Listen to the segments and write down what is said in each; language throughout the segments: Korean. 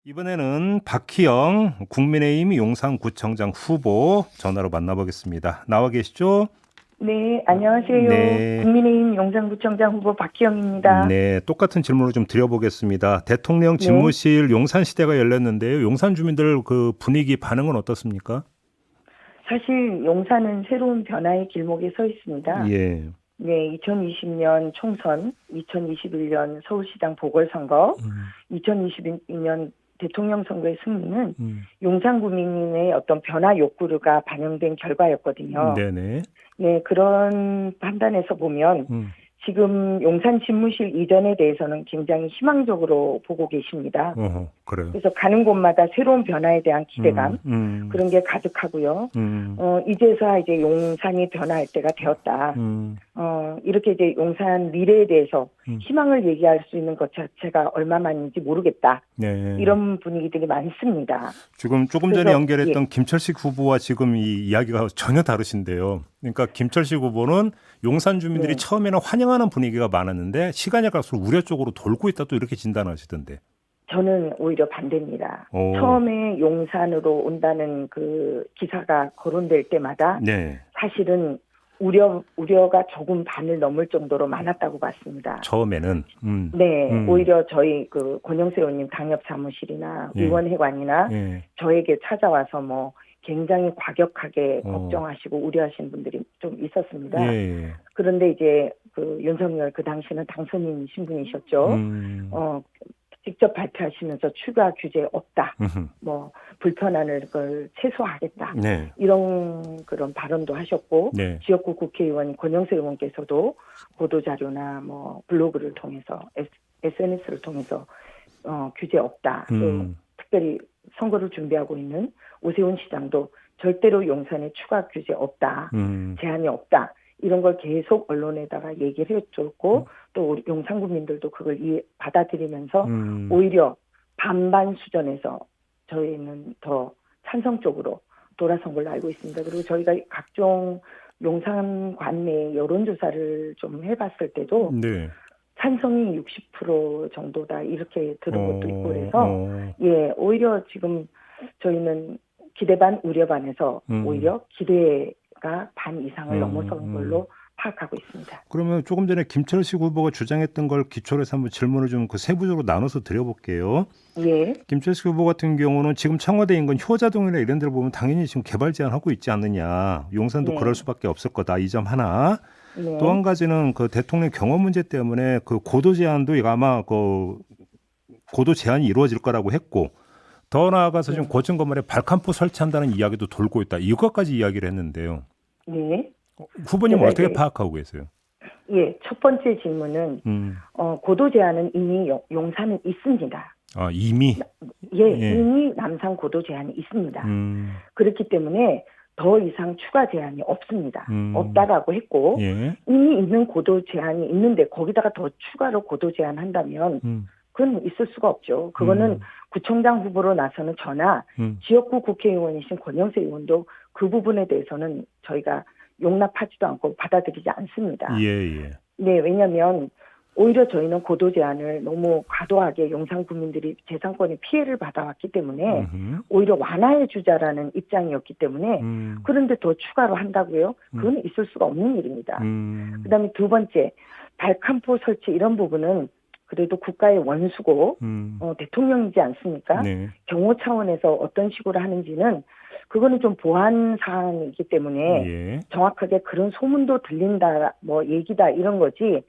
이번에는 박희영 국민의힘 용산구청장 후보 전화로 만나보겠습니다. 나와 계시죠? 네, 안녕하세요. 네. 국민의힘 용산구청장 후보 박희영입니다. 네, 똑같은 질문을 좀 드려보겠습니다. 대통령 네, 집무실 용산시대가 열렸는데요. 용산 주민들 그 분위기 반응은 어떻습니까? 사실 용산은 새로운 변화의 길목에 서 있습니다. 예. 네, 2020년 총선, 2021년 서울시장 보궐선거, 음, 2022년 대통령 선거의 승리는 음. 용산 구민의 어떤 변화 욕구가 반영된 결과였거든요. 네네. 네, 그런 판단에서 보면 음. 지금 용산 집무실 이전에 대해서는 굉장히 희망적으로 보고 계십니다. 그래요. 그래서 가는 곳마다 새로운 변화에 대한 기대감, 음, 음, 그런 게 가득하고요. 음, 이제서야 이제 용산이 변화할 때가 되었다. 음, 이렇게 이제 용산 미래에 대해서 음. 희망을 얘기할 수 있는 것 자체가 얼마만인지 모르겠다. 네. 이런 분위기들이 많습니다. 지금 조금 전에 그래서, 예, 연결했던 김철식 후보와 지금 이 이야기가 전혀 다르신데요. 그러니까 김철식 후보는 용산 주민들이 네. 처음에는 환영하는 분위기가 많았는데 시간이 갈수록 우려 쪽으로 돌고 있다 또 이렇게 진단하시던데. 저는 오히려 반대입니다. 오, 처음에 용산으로 온다는 그 기사가 거론될 때마다 네. 사실은 우려가 조금 반을 넘을 정도로 많았다고 봤습니다. 처음에는, 네, 오히려 저희 그 권영세 의원님 당협 사무실이나 예, 의원회관이나 예, 저에게 찾아와서 뭐 굉장히 과격하게 어, 걱정하시고 우려하시는 분들이 좀 예, 있었습니다. 예. 그런데 이제 그 윤석열 그 당시는 당선인이신 분이셨죠. 음, 어, 직접 발표하시면서 추가 규제 없다. 음흠. 뭐 불편함을 걸 최소화하겠다. 네, 이런 그런 발언도 하셨고 네, 지역구 국회의원 권영세 의원께서도 보도자료나 뭐 블로그를 통해서 SNS를 통해서 규제 없다. 또 음, 특별히 선거를 준비하고 있는 오세훈 시장도 절대로 용산에 추가 규제 없다. 음, 제한이 없다. 이런 걸 계속 언론에다가 얘기를 해줬고 또 우리 용산 국민들도 그걸 받아들이면서 음. 오히려 반반 수준에서 저희는 더 찬성 쪽으로 돌아선 걸로 알고 있습니다. 그리고 저희가 각종 용산 관내 여론조사를 좀 해봤을 때도 네. 찬성이 60% 정도다 이렇게 들은 것도 있고 어, 그래서 어, 예 오히려 지금 저희는 기대 반 우려 반에서 음, 오히려 기대가 반 이상을 넘어선 음. 걸로 파악하고 있습니다. 그러면 조금 전에 김철식 후보가 주장했던 걸 기초로 해서 한번 질문을 좀 그 세부적으로 나눠서 드려볼게요. 예, 김철식 후보 같은 경우는 지금 청와대 인근 효자동이나 이런 데를 보면 당연히 지금 개발 제한하고 있지 않느냐. 용산도 그럴 네, 수밖에 없을 거다. 이 점 하나. 또 한 네, 가지는 그 대통령 경호 문제 때문에 그 고도 제한도 이거 아마 그 고도 제한이 이루어질 거라고 했고 더 나아가서 지금 네, 고층 건물에 발칸포 설치한다는 이야기도 돌고 있다. 이것까지 이야기를 했는데요. 네. 후보님은 제가 어떻게 이제 파악하고 계세요? 예, 첫 번째 질문은 음. 고도 제한은 이미 용산은 있습니다. 아, 이미? 예, 예. 이미 남산 고도 제한이 있습니다. 음, 그렇기 때문에 더 이상 추가 제한이 없습니다. 음, 없다라고 했고 예, 이미 있는 고도 제한이 있는데 거기다가 더 추가로 고도 제한한다면 음, 그건 있을 수가 없죠. 그거는 음, 구청장 후보로 나서는 저나 음, 지역구 국회의원이신 권영세 의원도 그 부분에 대해서는 저희가 용납하지도 않고 받아들이지 않습니다. 예, 예. 네, 왜냐하면 오히려 저희는 고도 제한을 너무 과도하게 용산 국민들이 재산권에 피해를 받아왔기 때문에 음흠, 오히려 완화해 주자라는 입장이었기 때문에 음, 그런데 더 추가로 한다고요? 음, 그건 있을 수가 없는 일입니다. 음, 그다음에 두 번째, 발칸포 설치 이런 부분은 그래도 국가의 원수고 대통령이지 않습니까? 네, 경호 차원에서 어떤 식으로 하는지는 그거는 좀 보안 사항이기 때문에 예, 정확하게 그런 소문도 들린다, 뭐 얘기다 이런 거지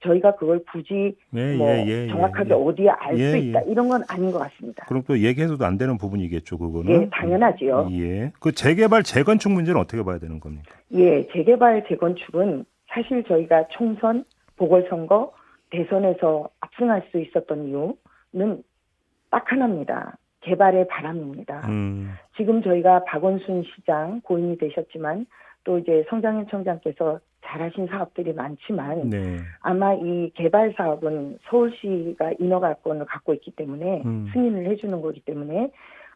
저희가 그걸 굳이 예, 예, 뭐 예, 예, 정확하게 예, 어디에 알 수 예, 있다 예. 이런 건 아닌 것 같습니다. 그럼 또 얘기해서도 안 되는 부분이겠죠, 예, 그거는. 당연하지요. 예. 그 재개발, 재건축 문제는 어떻게 봐야 되는 겁니까? 예, 재개발 재건축은 사실 저희가 총선, 보궐선거, 대선에서 압승할 수 있었던 이유는 딱 하나입니다. 개발의 바람입니다. 음, 지금 저희가 박원순 시장 고인이 되셨지만 또 이제 성장현 청장께서 잘하신 사업들이 많지만 네, 아마 이 개발 사업은 서울시가 인허가권을 갖고 있기 때문에 음, 승인을 해주는 거기 때문에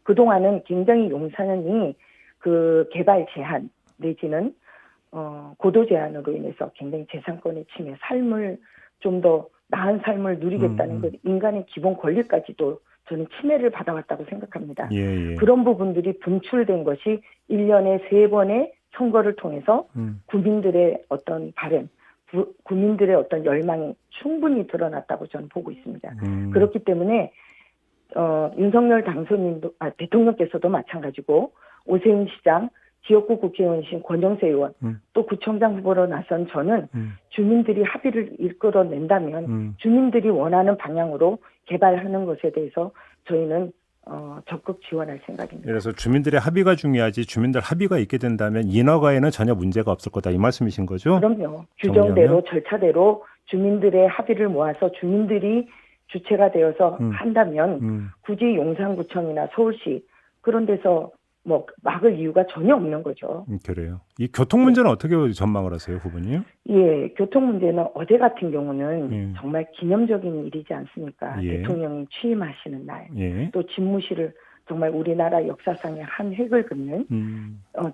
그동안은 굉장히 용산이 그 개발 제한 내지는 고도 제한으로 인해서 굉장히 재산권의 침해, 삶을 좀 더 나은 삶을 음, 누리겠다는 그 인간의 기본 권리까지도 저는 침해를 받아왔다고 생각합니다. 예, 예. 그런 부분들이 분출된 것이 1년에 3번의 선거를 통해서 국민들의 어떤 바램, 국민들의 어떤 열망이 충분히 드러났다고 저는 보고 있습니다. 그렇기 때문에 윤석열 당선인도 대통령께서도 마찬가지고 오세훈 시장, 지역구 국회의원이신 권영세 의원, 또 구청장 후보로 나선 저는 주민들이 합의를 이끌어낸다면 주민들이 원하는 방향으로 개발하는 것에 대해서 저희는 적극 지원할 생각입니다. 그래서 주민들의 합의가 중요하지 주민들 합의가 있게 된다면 인허가에는 전혀 문제가 없을 거다 이 말씀이신 거죠? 그럼요. 규정대로 절차대로 주민들의 합의를 모아서 주민들이 주체가 되어서 한다면 굳이 용산구청이나 서울시 그런 데서 뭐 막을 이유가 전혀 없는 거죠. 그래요. 이 교통 문제는 어떻게 전망을 하세요, 후보님? 예, 교통 문제는 어제 같은 경우는 정말 기념적인 일이지 않습니까? 예. 대통령이 취임하시는 날, 예. 또 집무실을 정말 우리나라 역사상의 한 획을 긋는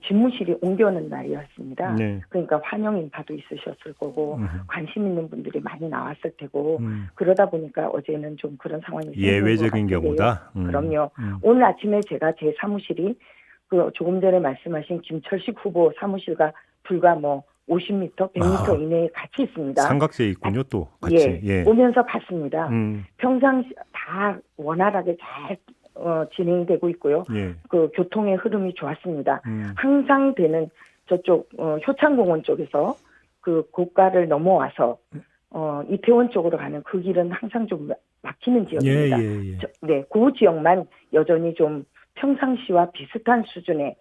집무실이 옮겨오는 날이었습니다. 네. 그러니까 환영 인파도 있으셨을 거고 관심 있는 분들이 많이 나왔을 테고 그러다 보니까 어제는 좀 그런 상황이 생긴 예외적인 것 같은데요. 경우다. 그럼요. 오늘 아침에 제가 제 사무실이 그 조금 전에 말씀하신 김철식 후보 사무실과 불과 뭐 50m, 100m 이내에 같이 있습니다. 삼각지에 있군요, 또 같이. 예, 오면서 봤습니다. 평상시 다 원활하게 잘 진행되고 있고요. 예. 그 교통의 흐름이 좋았습니다. 항상 되는 저쪽 효창공원 쪽에서 그 고가를 넘어와서 이태원 쪽으로 가는 그 길은 항상 좀 막히는 지역입니다. 예. 네, 그 지역만 여전히 좀 평상시와 비슷한 수준의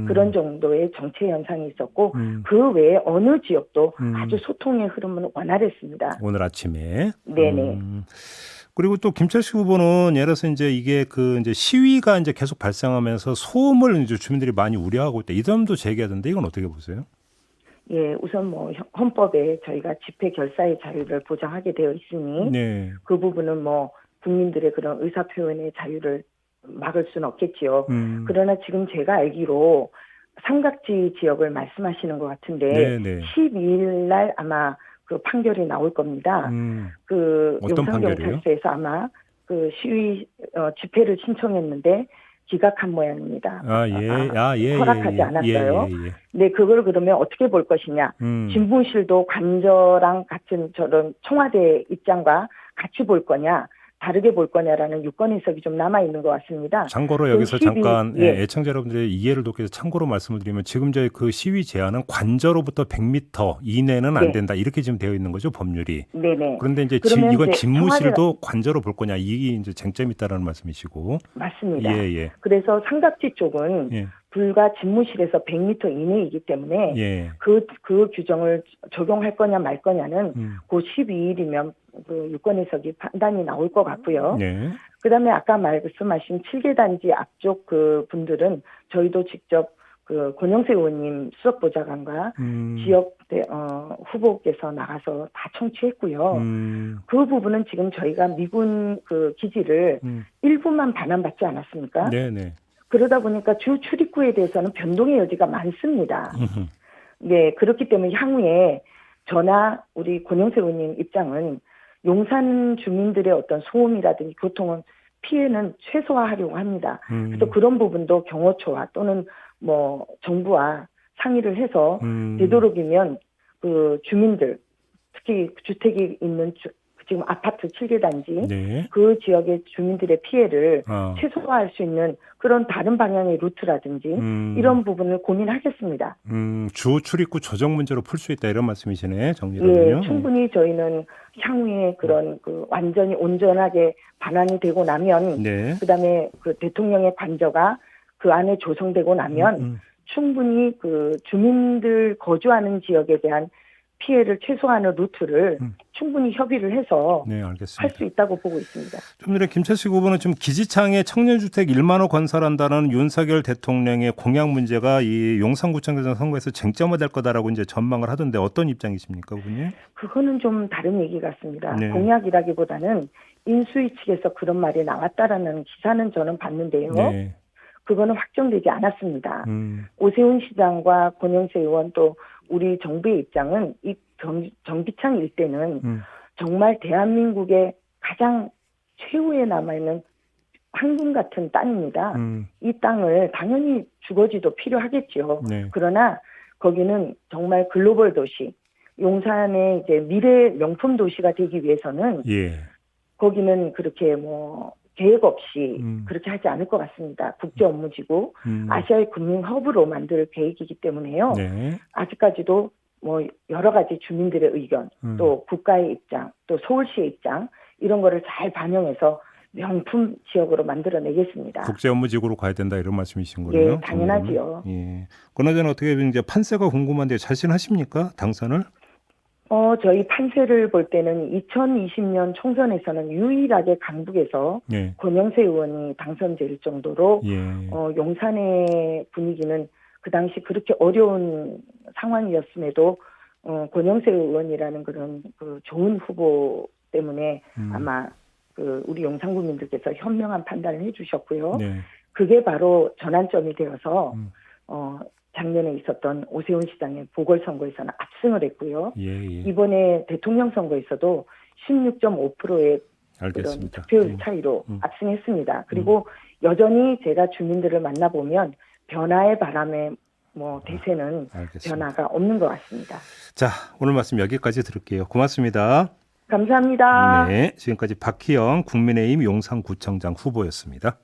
그런 정도의 정체 현상이 있었고 그 외에 어느 지역도 아주 소통의 흐름은 원활했습니다. 오늘 아침에. 네네. 그리고 또 김철식 후보는 예를 들어서 이제 이게 그 이제 시위가 이제 계속 발생하면서 소음을 이제 주민들이 많이 우려하고 있다. 이 점도 제기하던데 이건 어떻게 보세요? 예, 우선 뭐 헌법에 저희가 집회 결사의 자유를 보장하게 되어 있으니 네. 그 부분은 뭐 국민들의 그런 의사 표현의 자유를 막을 수는 없겠지요. 그러나 지금 제가 알기로 삼각지 지역을 말씀하시는 것 같은데 네네. 12일 날 아마 그 판결이 나올 겁니다. 그 어떤 판결이요? 용산경찰서에서 아마 그 시위 집회를 신청했는데 기각한 모양입니다. 허락하지 않았어요. 예. 네, 그걸 그러면 어떻게 볼 것이냐. 집무실도 관저랑 같은 저런 청와대 입장과 같이 볼 거냐. 다르게 볼 거냐라는 유권 해석이 좀 남아있는 것 같습니다. 참고로 여기서 잠깐 애청자 여러분들의 이해를 돕기 위해서 참고로 말씀을 드리면 지금 저희 그 시위 제한은 관저로부터 100m 이내는 안 된다. 이렇게 지금 되어 있는 거죠, 법률이. 네네. 그런데 이제 이건 집무실도 관저로 볼 거냐 이게 이제 쟁점이 있다는 말씀이시고. 맞습니다. 예. 그래서 삼각지 쪽은 불과 집무실에서 100m 이내이기 때문에 그 규정을 적용할 거냐 말 거냐는 그 12일이면 그 유권 해석이 판단이 나올 것 같고요. 그다음에 아까 말씀하신 7개 단지 앞쪽 그 분들은 저희도 직접 그 권영세 의원님 수석보좌관과 지역 후보께서 나가서 다 청취했고요. 그 부분은 지금 저희가 미군 그 기지를 일부만 반환받지 않았습니까? 네네. 그러다 보니까 주 출입구에 대해서는 변동의 여지가 많습니다. 네, 그렇기 때문에 향후에 저나 우리 권영세 의원님 입장은 용산 주민들의 어떤 소음이라든지 교통은 피해는 최소화하려고 합니다. 그래서 그런 부분도 경호처와 또는 뭐 정부와 상의를 해서 되도록이면 그 주민들 특히 주택이 있는 지금 아파트 7개 단지 그 지역의 주민들의 피해를 최소화할 수 있는 그런 다른 방향의 루트라든지 이런 부분을 고민하겠습니다. 주 출입구 조정 문제로 풀 수 있다 이런 말씀이시네, 정리로는요. 예, 충분히 저희는 향후에 그런 그 완전히 온전하게 반환이 되고 나면 그다음에 그 대통령의 관저가 그 안에 조성되고 나면 충분히 그 주민들 거주하는 지역에 대한 피해를 최소화하는 루트를 충분히 협의를 해서 할 수 있다고 보고 있습니다. 좀 전에 김철식 후보는 지금 기지창에 청년주택 1만 호 건설한다는 윤석열 대통령의 공약 문제가 이 용산구청장 선거에서 쟁점화 될 거다라고 이제 전망을 하던데 어떤 입장이십니까, 후보님? 그거는 좀 다른 얘기 같습니다. 공약이라기보다는 인수위 측에서 그런 말이 나왔다라는 기사는 저는 봤는데요. 그거는 확정되지 않았습니다. 오세훈 시장과 권영세 의원 또 우리 정부의 입장은 이 정비창 일대는 정말 대한민국의 가장 최후에 남아있는 황금 같은 땅입니다. 음. 이 땅을 당연히 주거지도 필요하겠죠. 네. 그러나 거기는 정말 글로벌 도시, 용산의 이제 미래 명품 도시가 되기 위해서는 예. 거기는 그렇게 뭐 계획 없이 음. 그렇게 하지 않을 것 같습니다. 국제 업무지구, 음. 아시아의 금융 허브로 만들 계획이기 때문에요. 네. 아직까지도 뭐 여러 가지 주민들의 의견, 또 국가의 입장, 또 서울시의 입장 이런 거를 잘 반영해서 명품 지역으로 만들어내겠습니다. 국제 업무지구로 가야 된다 이런 말씀이신 예, 거예요? 당연하지요. 예. 그나저나 어떻게 이제 판세가 궁금한데 자신하십니까? 당선을? 저희 판세를 볼 때는 2020년 총선에서는 유일하게 강북에서 예. 권영세 의원이 당선될 정도로 예. 용산의 분위기는 그 당시 그렇게 어려운 상황이었음에도 권영세 의원이라는 그런 그 좋은 후보 때문에 아마 그 우리 용산 구민들께서 현명한 판단을 해주셨고요. 네. 그게 바로 전환점이 되어서 작년에 있었던 오세훈 시장의 보궐선거에서는 압승을 했고요. 예. 예. 이번에 대통령 선거에서도 16.5%의 그런 알겠습니다. 득표율 차이로 압승했습니다. 그리고 여전히 제가 주민들을 만나보면 변화의 바람에 뭐 대세는 알겠습니다. 변화가 없는 것 같습니다. 자, 오늘 말씀 여기까지 들을게요. 고맙습니다. 감사합니다. 네, 지금까지 박희영 국민의힘 용산구청장 후보였습니다.